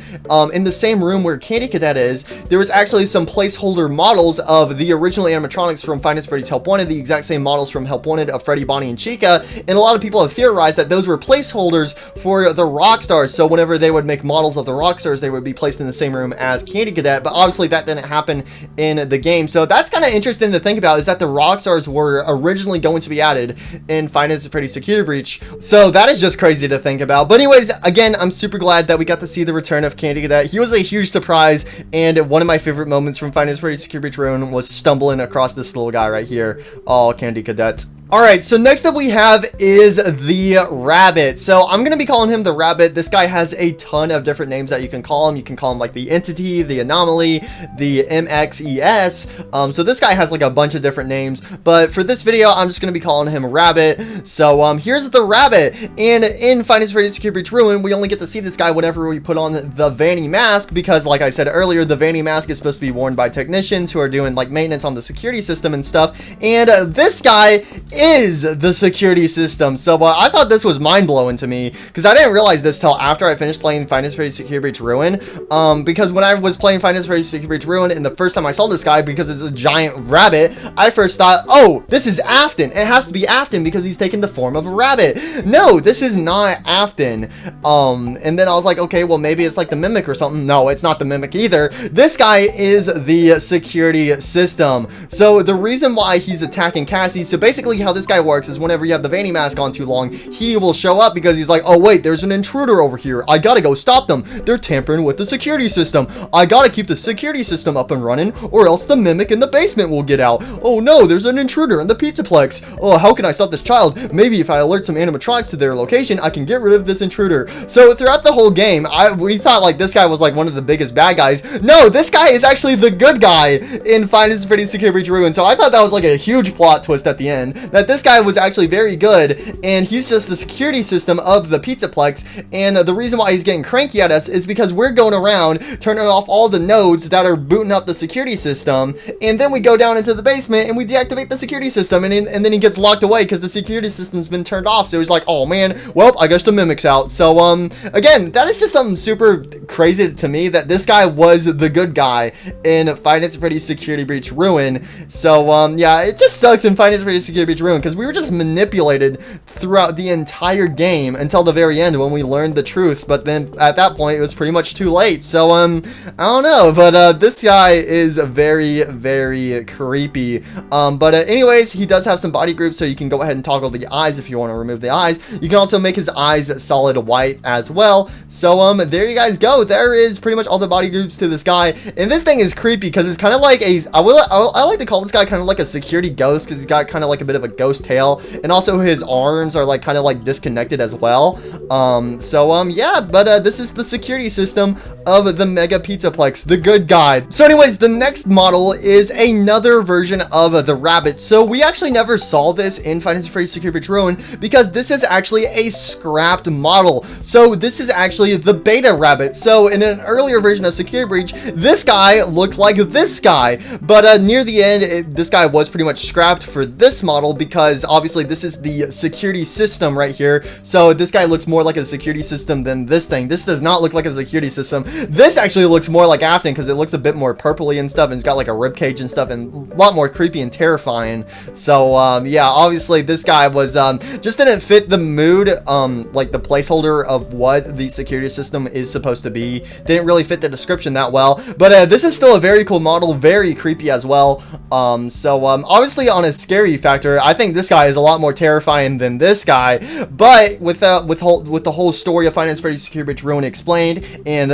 in the same room where Candy Cadet is, there was actually some placeholder models of the original animatronics from Five Nights at Freddy's Help Wanted, the exact same models from Help Wanted of Freddy, Bonnie, and Chica. And a lot of people have theorized that those were placeholders for the Rockstars. So whenever they would make models of the Rockstars, they would be placed in the same room as Candy Cadet. But obviously that didn't happen in the game. So that's kind of interesting to think about, is that the Rockstars were originally going to be added in Five Nights at Freddy's Security Breach. So that is just crazy to think about. But anyways, again, I'm super glad that we got to see the return of Candy Cadet. He was a huge surprise, and one of my favorite moments from Five Nights at Freddy's Security Breach Ruin was stumbling across this little guy right here. Oh, Candy Cadet. Alright, so next up we have is the Rabbit. So I'm going to be calling him the Rabbit. This guy has a ton of different names that you can call him. You can call him like the Entity, the Anomaly, the MXES. So this guy has like a bunch of different names. But for this video, I'm just going to be calling him Rabbit. So here's the Rabbit. And in Five Nights at Freddy's Security Breach Ruin, we only get to see this guy whenever we put on the Vanny mask. Because like I said earlier, the Vanny mask is supposed to be worn by technicians who are doing like maintenance on the security system and stuff. And this guy is the security system. So I thought this was mind-blowing to me because I didn't realize this till after I finished playing Five Nights at Freddy's Security Breach Ruin. Because when I was playing Five Nights at Freddy's Security Breach Ruin, and the first time I saw this guy, because it's a giant rabbit, I first thought, oh, this is Afton. It has to be Afton because he's taken the form of a rabbit. No, this is not Afton. And then I was like, okay, well, maybe it's like the Mimic or something. No, it's not the Mimic either. This guy is the security system. So the reason why he's attacking Cassie, so basically how this guy works is whenever you have the Vanny mask on too long, he will show up because he's like, oh wait, there's an intruder over here. I gotta go stop them. They're tampering with the security system. I gotta keep the security system up and running, or else the Mimic in the basement will get out. Oh no, there's an intruder in the Pizzaplex. Oh, how can I stop this child? Maybe if I alert some animatronics to their location, I can get rid of this intruder. So throughout the whole game, we thought like this guy was like one of the biggest bad guys. No, this guy is actually the good guy in Five Nights at Freddy's Security Breach Ruin. So I thought that was like a huge plot twist at the end, that this guy was actually very good, and he's just the security system of the Pizzaplex. And the reason why he's getting cranky at us is because we're going around turning off all the nodes that are booting up the security system, and then we go down into the basement and we deactivate the security system, and then he gets locked away because the security system's been turned off. So he's like, oh man, well, I guess the Mimic's out. So again, that is just something super crazy to me, that this guy was the good guy in Five Nights at Freddy's Security Breach Ruin. So yeah, it just sucks in Five Nights at Freddy's Security Breach Ruin because we were just manipulated throughout the entire game until the very end when we learned the truth. But then at that point, it was pretty much too late. So I don't know, but this guy is very, very creepy. But anyways, he does have some body groups, so you can go ahead and toggle the eyes if you want to remove the eyes. You can also make his eyes solid white as well. So there you guys go. There is pretty much all the body groups to this guy, and this thing is creepy because it's kind of like I like to call this guy kind of like a security ghost, because he's got kind of like a bit of a ghost tail, and also his arms are like kind of like disconnected as well. Yeah, but this is the security system of the Mega Pizzaplex, the good guy. So anyways, the next model is another version of the Rabbit. So we actually never saw this in Five Nights at Freddy's Security Breach Ruin because this is actually a scrapped model. So this is actually the Beta Rabbit. So in an earlier version of Security Breach, this guy looked like this guy, but near the end, this guy was pretty much scrapped for this model because obviously this is the security system right here. So this guy looks more like a security system than this thing. This does not look like a security system. This actually looks more like Afton because it looks a bit more purpley and stuff, and it's got like a rib cage and stuff, and a lot more creepy and terrifying. So yeah, obviously this guy was just didn't fit the mood, like the placeholder of what the security system is supposed to be. Didn't really fit the description that well, but this is still a very cool model, very creepy as well. Obviously on a scary factor, I think this guy is a lot more terrifying than this guy, but with the whole story of Five Nights at Freddy's Security Breach Ruin explained, and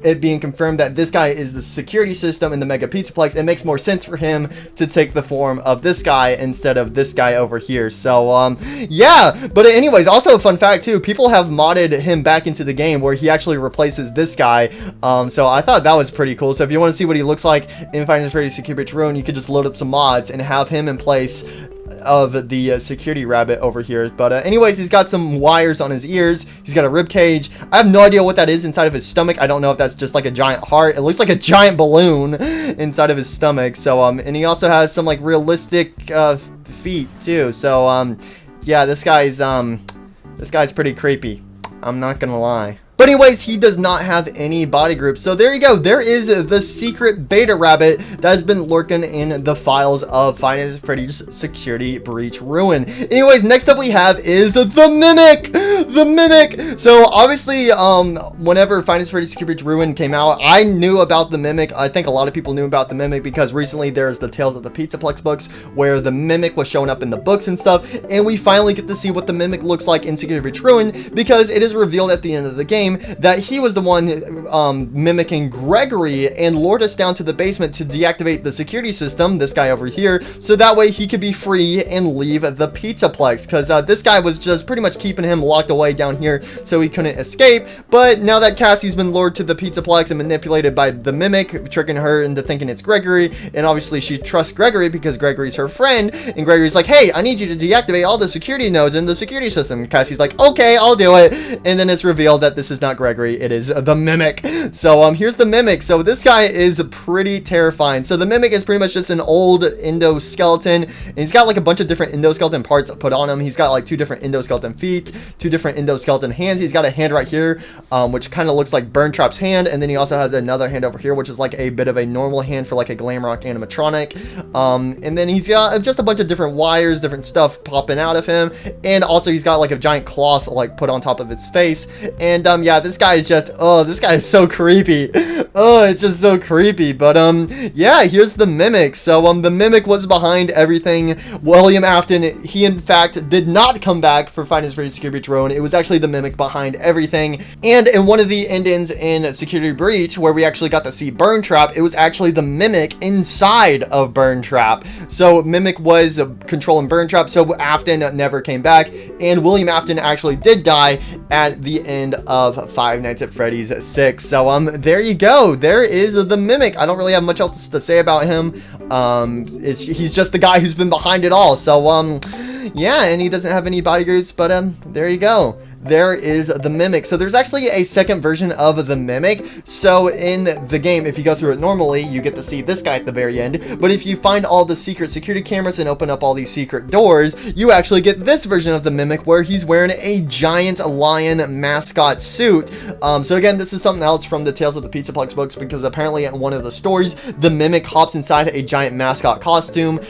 it being confirmed that this guy is the security system in the Mega Pizzaplex, it makes more sense for him to take the form of this guy instead of this guy over here. So yeah, but anyways, also a fun fact too, people have modded him back into the game where he actually replaces this guy. So I thought that was pretty cool. So if you want to see what he looks like in Five Nights at Freddy's Security Breach Ruin, you could just load up some mods and have him in place of the security rabbit over here. But anyways, he's got some wires on his ears. He's got a rib cage. I have no idea what that is inside of his stomach. I don't know if that's just like a giant heart. It looks like a giant balloon inside of his stomach. So and he also has some like realistic feet too. So yeah, this guy's pretty creepy, I'm not gonna lie. But anyways, he does not have any body groups. So there you go. There is the secret beta rabbit that has been lurking in the files of Five Nights at Freddy's Security Breach Ruin. Anyways, next up we have is the Mimic. The Mimic. So obviously, whenever Five Nights at Freddy's Security Breach Ruin came out, I knew about the Mimic. I think a lot of people knew about the Mimic because recently there's the Tales of the Pizzaplex books where the Mimic was showing up in the books and stuff. And we finally get to see what the Mimic looks like in Security Breach Ruin because it is revealed at the end of the game game that he was the one mimicking Gregory and lured us down to the basement to deactivate the security system, this guy over here, so that way he could be free and leave the Pizzaplex, because this guy was just pretty much keeping him locked away down here so he couldn't escape. But now that Cassie's been lured to the Pizzaplex and manipulated by the mimic, tricking her into thinking it's Gregory, and obviously she trusts Gregory because Gregory's her friend, and Gregory's like, hey, I need you to deactivate all the security nodes in the security system. And Cassie's like, okay, I'll do it. And then it's revealed that this is not Gregory, it is the mimic. So here's the mimic. So this guy is pretty terrifying. So the mimic is pretty much just an old endoskeleton, and he's got like a bunch of different endoskeleton parts put on him. He's got like 2 different endoskeleton feet, 2 different endoskeleton hands. He's got a hand right here, which kind of looks like Burntrap's hand, and then he also has another hand over here, which is like a bit of a normal hand for like a Glamrock animatronic. And then he's got just a bunch of different wires, different stuff popping out of him, and also he's got like a giant cloth like put on top of his face. And yeah, this guy is just, oh, this guy is so creepy. Oh, it's just so creepy. But yeah, here's the mimic. So the mimic was behind everything. William Afton, he in fact did not come back for Five Nights at Freddy's Security Breach Ruin. It was actually the mimic behind everything. And in one of the end-ins in Security Breach, where we actually got to see Burntrap, it was actually the mimic inside of Burntrap. So mimic was controlling Burntrap, so Afton never came back, and William Afton actually did die at the end of Five Nights at Freddy's 6. So there you go. There is the mimic. I don't really have much else to say about him. He's just the guy who's been behind it all. So yeah, and he doesn't have any bodyguards, but there you go. There is the mimic. So there's actually a second version of the mimic. So in the game, if you go through it normally, you get to see this guy at the very end. But if you find all the secret security cameras and open up all these secret doors, you actually get this version of the mimic where he's wearing a giant lion mascot suit. So again, this is something else from the Tales of the Pizzaplex books, because apparently in one of the stories, the mimic hops inside a giant mascot costume.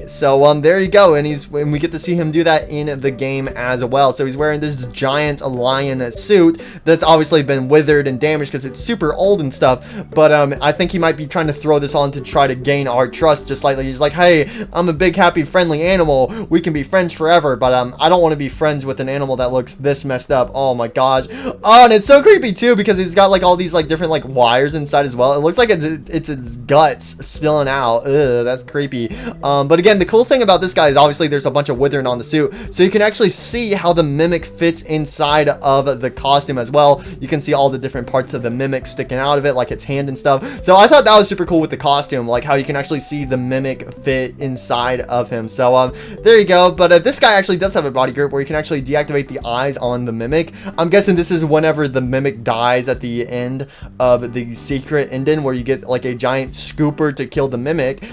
So there you go. And we get to see him do that in the game as well. So he's wearing this giant lion suit that's obviously been withered and damaged because it's super old and stuff, but I think he might be trying to throw this on to try to gain our trust just slightly. He's like, hey, I'm a big, happy, friendly animal, we can be friends forever, but I don't want to be friends with an animal that looks this messed up. Oh my gosh. Oh, and it's so creepy too, because he's got like all these like different like wires inside as well. It looks like it's its guts spilling out. Ugh, that's creepy. But again, the cool thing about this guy is obviously there's a bunch of withering on the suit, so you can actually see how the mimic fits inside of the costume as well. You can see all the different parts of the mimic sticking out of it, like its hand and stuff. So I thought that was super cool with the costume, like how you can actually see the mimic fit inside of him. So there you go. But this guy actually does have a body grip where you can actually deactivate the eyes on the mimic. I'm guessing this is whenever the mimic dies at the end of the secret ending, where you get like a giant scooper to kill the mimic.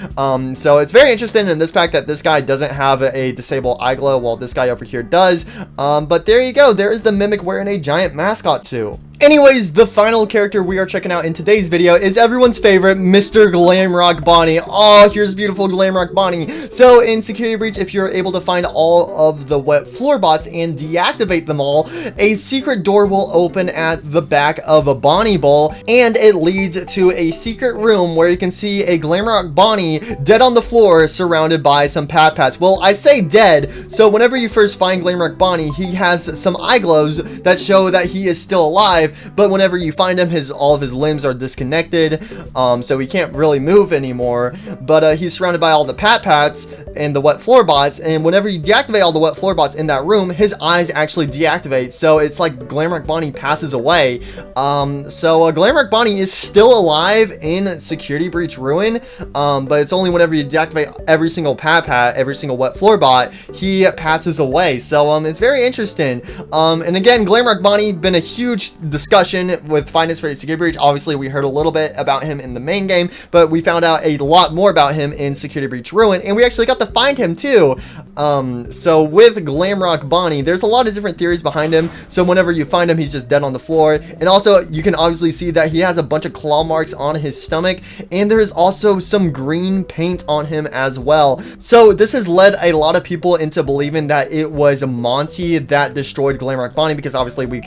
So it's very interesting in this pack that this guy doesn't have a disable eye glow, while this guy over here does. But there you go. There is the mimic wearing a giant mascot suit. Anyways, the final character we are checking out in today's video is everyone's favorite, Mr. Glamrock Bonnie. Oh, here's beautiful Glamrock Bonnie. So in Security Breach, if you're able to find all of the wet floor bots and deactivate them all, a secret door will open at the back of a Bonnie Bowl, and it leads to a secret room where you can see a Glamrock Bonnie dead on the floor surrounded by some Pat-Pats. Well, I say dead, so whenever you first find Glamrock Bonnie, he has some eye glows that show that he is still alive. But whenever you find him, all of his limbs are disconnected, so he can't really move anymore. But he's surrounded by all the Pat-Pats and the wet floor bots, and whenever you deactivate all the wet floor bots in that room, his eyes actually deactivate. So it's like Glamrock Bonnie passes away. So Glamrock Bonnie is still alive in Security Breach Ruin, but it's only whenever you deactivate every single Pat-Pat, every single wet floor bot, he passes away. So it's very interesting. And again, Glamrock Bonnie been a huge discussion with Five Nights at Freddy's Security Breach. Obviously, we heard a little bit about him in the main game, but we found out a lot more about him in Security Breach Ruin, and we actually got to find him too. So with Glamrock Bonnie, there's a lot of different theories behind him. So whenever you find him, he's just dead on the floor, and also you can obviously see that he has a bunch of claw marks on his stomach, and there is also some green paint on him as well. So this has led a lot of people into believing that it was Monty that destroyed Glamrock Bonnie, because obviously we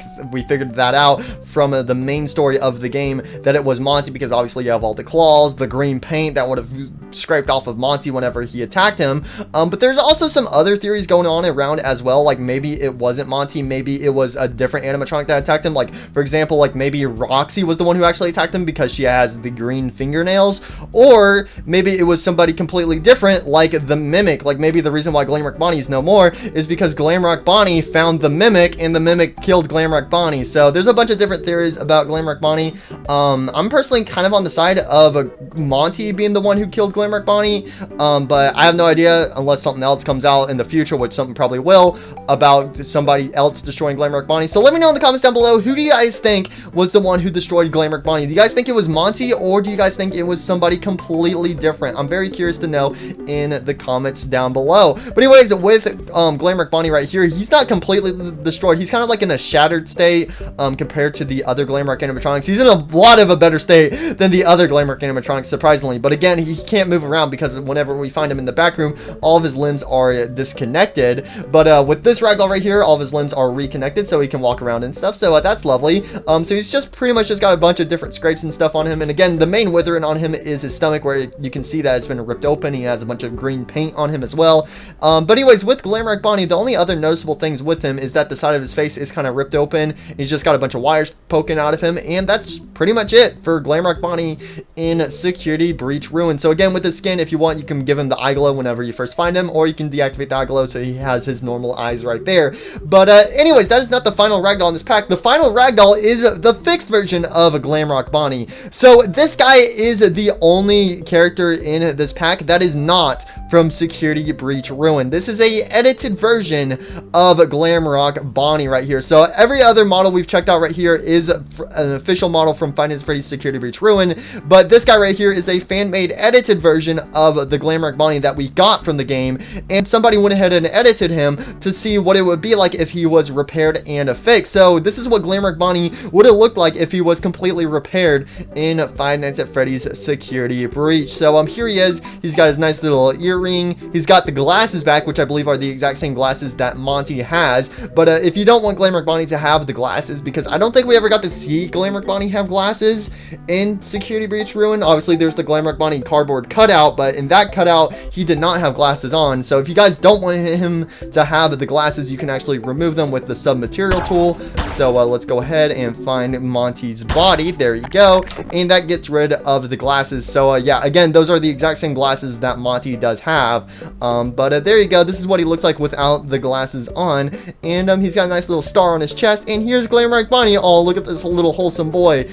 figured that out from the main story of the game that it was Monty, because obviously you have all the claws, the green paint that would have scraped off of Monty whenever he attacked him. But there's also some other theories going on around as well, like maybe it wasn't Monty, maybe it was a different animatronic that attacked him. Like, for example, like maybe Roxy was the one who actually attacked him because she has the green fingernails, or maybe it was somebody completely different, like the Mimic. Like maybe the reason why Glamrock Bonnie is no more is because Glamrock Bonnie found the Mimic and the Mimic killed Glamrock Bonnie. So there's a bunch of different theories about Glamrock Bonnie. I'm personally kind of on the side of Monty being the one who killed Glamrock Bonnie, but I have no idea unless something else comes out in the future, which something probably will, about somebody else destroying Glamrock Bonnie. So let me know in the comments down below, who do you guys think was the one who destroyed Glamrock Bonnie? Do you guys think it was Monty, or do you guys think it was somebody completely different? I'm very curious to know in the comments down below. But anyways, with Glamrock Bonnie right here, he's not completely destroyed. He's kind of like in a shattered state compared to the other Glamrock animatronics. He's in a lot of a better state than the other Glamrock animatronics, surprisingly. But again, he can't move around because whenever we find him in the back room, all of his limbs are disconnected. But with this ragdoll right here, all of his limbs are reconnected, so he can walk around and stuff. So that's lovely. So he's just pretty much just got a bunch of different scrapes and stuff on him. And again, the main withering on him is his stomach, where you can see that it's been ripped open. He has a bunch of green paint on him as well. But anyways, with Glamrock Bonnie, the only other noticeable things with him is that the side of his face is kind of ripped open. He's just got a bunch of wires poking out of him, and that's pretty much it for Glamrock Bonnie in Security Breach Ruin. So again, with his skin, if you want, you can give him the eye glow whenever you first find him, or you can deactivate the eye glow so he has his normal eyes right there. But anyways, that is not the final ragdoll in this pack. The final ragdoll is the fixed version of Glamrock Bonnie. So this guy is the only character in this pack that is not from Security Breach Ruin. This is a edited version of Glamrock Bonnie right here. So every other model we've checked out right here is an official model from Five Nights at Freddy's Security Breach Ruin, but this guy right here is a fan-made edited version of the Glamrock Bonnie that we got from the game, and somebody went ahead and edited him to see what it would be like if he was repaired and fixed. So this is what Glamrock Bonnie would have looked like if he was completely repaired in Five Nights at Freddy's Security Breach. So here he is. He's got his nice little earring. He's got the glasses back, which I believe are the exact same glasses that Monty has. But if you don't want Glamrock Bonnie to have the glasses, because I don't think we ever got to see Glamrock Bonnie have glasses in Security Breach Ruin. Obviously, there's the Glamrock Bonnie cardboard cutout, but in that cutout, he did not have glasses on. So if you guys don't want him to have the glasses, you can actually remove them with the sub-material tool. So let's go ahead and find Monty's body. There you go. And that gets rid of the glasses. So yeah, again, those are the exact same glasses that Monty does have. But there you go. This is what he looks like without the glasses on. And he's got a nice little star on his chest. And here's Glamrock Bonnie. Oh, look at this little wholesome boy.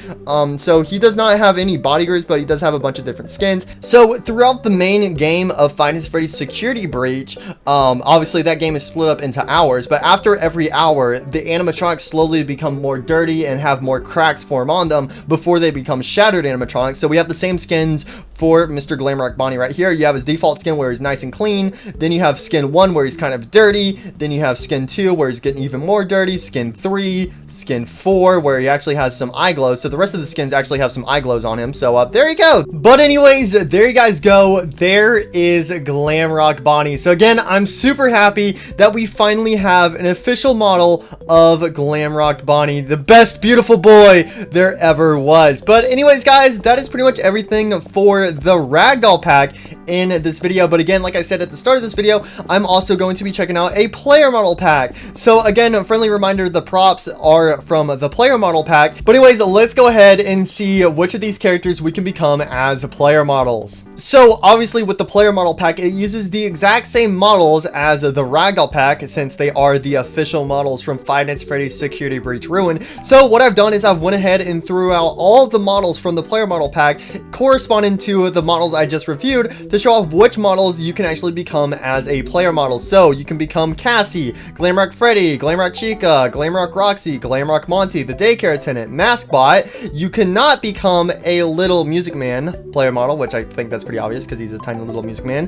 So he does not have any bodyguards, but he does have a bunch of different skins. So throughout the main game of Five Nights at Freddy's Security Breach, obviously that game is split up into hours, but after every hour, the animatronics slowly become more dirty and have more cracks form on them before they become shattered animatronics. So we have the same skins for Mr. Glamrock Bonnie right here. You have his default skin where he's nice and clean. Then you have skin 1 where he's kind of dirty. Then you have skin 2 where he's getting even more dirty. Skin 3, skin 4 where he actually has some eye glows. So the rest of the skins actually have some eye glows on him. So there you go. But anyways, there you guys go. There is Glamrock Bonnie. So again, I'm super happy that we finally have an official model of Glamrock Bonnie, the best beautiful boy there ever was. But anyways, guys, that is pretty much everything for the Ragdoll pack in this video. But again, like I said at the start of this video, I'm also going to be checking out a player model pack. So again, a friendly reminder, the props are from the player model pack. But anyways, let's go ahead and see which of these characters we can become as player models. So obviously with the player model pack, it uses the exact same models as the Ragdoll pack, since they are the official models from Five Nights at Freddy's Security Breach Ruin. So what I've done is I've went ahead and threw out all of the models from the player model pack corresponding to the models I just reviewed to show off which models you can actually become as a player model. So you can become Cassie, Glamrock Freddy, Glamrock Chica, Glamrock Roxy, Glamrock Monty, the daycare attendant, Maskbot. You cannot become a little Music Man player model, which I think that's pretty obvious because he's a tiny little Music Man.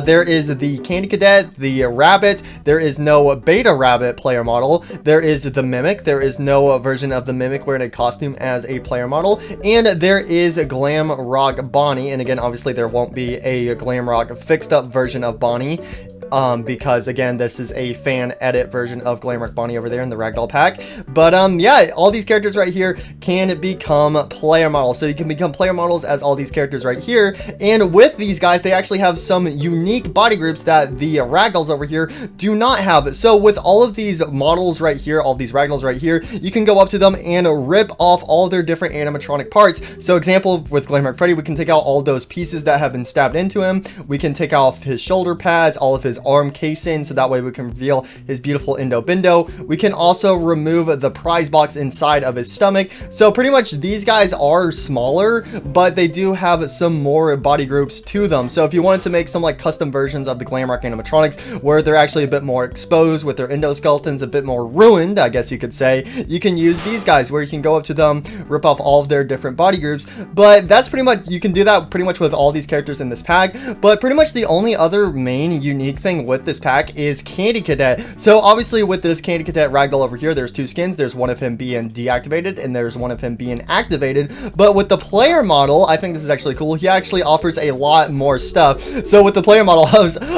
There is the Candy Cadet, the Rabbit. There is no Beta Rabbit player model. There is the Mimic. There is no version of the Mimic wearing a costume as a player model. And there is Glamrock Bonnie. And again, obviously there won't be a Glamrock fixed up version of Bonnie because again, this is a fan edit version of Glamrock Bonnie over there in the Ragdoll pack. But yeah, all these characters right here can become player models. So you can become player models as all these characters right here. And with these guys, they actually have some unique body groups that the Ragdolls over here do not have. So with all of these models right here, all these Ragdolls right here, you can go up to them and rip off all their different animatronic parts. So example, with Glamrock Freddy, we can take out all those pieces that have been stabbed into him. We can take off his shoulder pads, all of his arm casing, so that way we can reveal his beautiful Indo Bindo. We can also remove the prize box inside of his stomach. So pretty much these guys are smaller, but they do have some more body groups to them. So if you wanted to make some like custom versions of the Glamrock animatronics where they're actually a bit more exposed with their endoskeletons, a bit more ruined, I guess you could say, you can use these guys where you can go up to them, rip off all of their different body groups. But that's pretty much, you can do that pretty much with all these characters in this pack. But pretty much the only other main unique thing with this pack is Candy Cadet. So obviously with this Candy Cadet Ragdoll over here, there's two skins. There's one of him being deactivated and there's one of him being activated. But with the player model, I think this is actually cool. He actually offers a lot more stuff. So with the player model,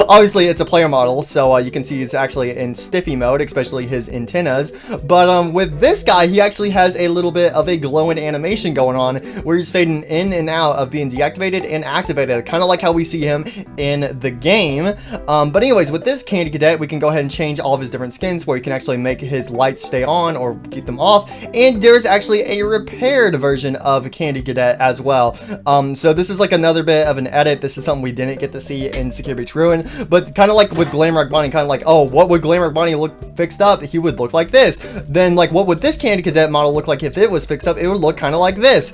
obviously it's a player model, so you can see he's actually in stiffy mode, especially his antennas. But with this guy, he actually has a little bit of a glowing animation going on where he's fading in and out of being deactivated and activated, kind of like how we see him in the game. But anyways, with this Candy Cadet, we can go ahead and change all of his different skins where you can actually make his lights stay on or keep them off. And there's actually a repaired version of Candy Cadet as well. So this is like another bit of an edit. This is something we didn't get to see in Security Breach Ruin, but kind of like with Glamrock Bonnie, kind of like, oh, what would Glamrock Bonnie look fixed up? He would look like this. Then like, what would this Candy Cadet model look like if it was fixed up? It would look kind of like this.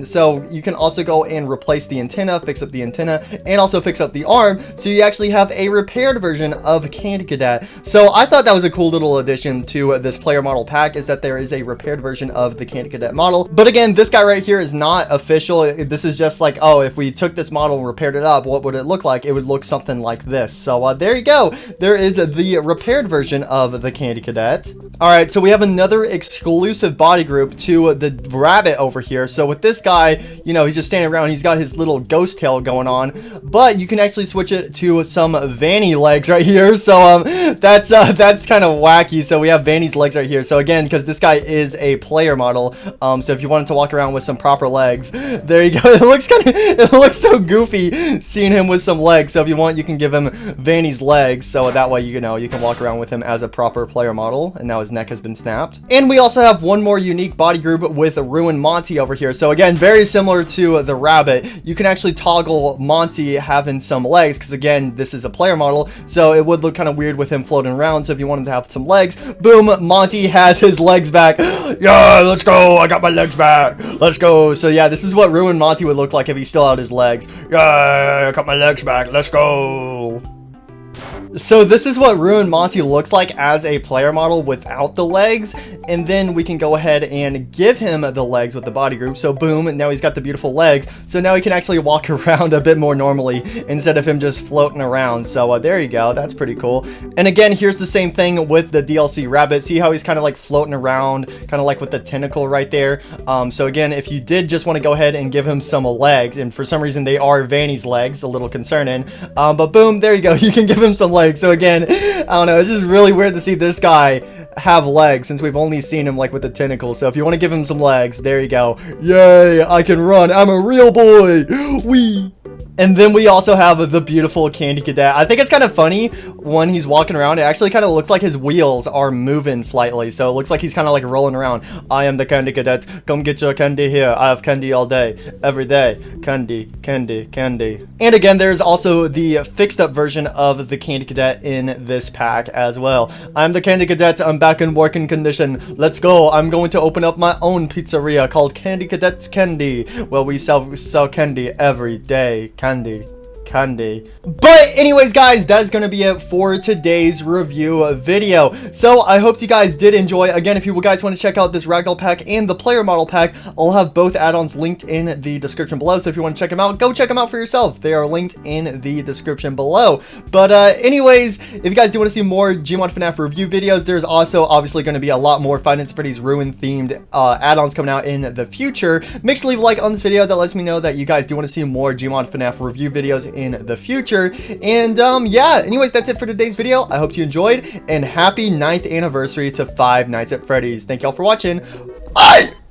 So you can also go and replace the antenna, fix up the antenna, and also fix up the arm. So you actually have a repaired version of Candy Cadet. So I thought that was a cool little addition to this player model pack, is that there is a repaired version of the Candy Cadet model. But again, this guy right here is not official. This is just like, oh, if we took this model and repaired it up, what would it look like? It would look something like this. So there you go. There is the repaired version of the Candy Cadet. All right, so we have another exclusive body group to the rabbit over here. So with this guy, you know, he's just standing around. He's got his little ghost tail going on, but you can actually switch it to some Vanny legs right here. So that's kind of wacky. So we have Vanny's legs right here. So again, because this guy is a player model, so if you wanted to walk around with some proper legs, there you go. It looks so goofy seeing him with some legs. So if you want, you can give him Vanny's legs, so that way you know you can walk around with him as a proper player model. And now his neck has been snapped. And we also have one more unique body group with Ruined Monty over here. So again, very similar to the rabbit, you can actually toggle Monty having some legs, because again, this is a player model, so it would look kind of weird with him floating around. So if you wanted to have some legs, boom, Monty has his legs back. Yeah, let's go. I got my legs back. Let's go. So yeah, this is what Ruined Monty would look like if he still had his legs. Yeah, I got my legs back. Let's go. So this is what Ruined Monty looks like as a player model without the legs, and then we can go ahead and give him the legs with the body group. So boom, now he's got the beautiful legs, so now he can actually walk around a bit more normally instead of him just floating around. So there you go, that's pretty cool. And again, here's the same thing with the DLC rabbit. See how he's kind of like floating around, kind of like with the tentacle right there. So again, if you did just want to go ahead and give him some legs, and for some reason they are Vanny's legs, a little concerning, but boom, there you go, you can give him some legs. So again, I don't know, it's just really weird to see this guy have legs since we've only seen him like with the tentacles. So if you want to give him some legs, there you go. Yay, I can run. I'm a real boy. Wee. And then we also have the beautiful Candy Cadet. I think it's kind of funny when he's walking around. It actually kind of looks like his wheels are moving slightly. So it looks like he's kind of like rolling around. I am the Candy Cadet. Come get your candy here. I have candy all day, every day. Candy, candy, candy. And again, there's also the fixed up version of the Candy Cadet in this pack as well. I'm the Candy Cadet. I'm back in working condition. Let's go. I'm going to open up my own pizzeria called Candy Cadet's Candy, where we sell candy every day. Candy. But anyways, guys, that is going to be it for today's review video. So I hope you guys did enjoy. Again, if you guys want to check out this Ragdoll pack and the player model pack, I'll have both add-ons linked in the description below. So if you want to check them out, go check them out for yourself. They are linked in the description below. But anyways, if you guys do want to see more Gmod FNAF review videos, there's also obviously going to be a lot more Five Nights at Freddy's Ruin themed add-ons coming out in the future. Make sure to leave a like on this video. That lets me know that you guys do want to see more Gmod FNAF review videos in the future. And yeah, anyways, that's it for today's video. I hope you enjoyed, and happy 9th anniversary to Five Nights at Freddy's. Thank y'all for watching. Bye!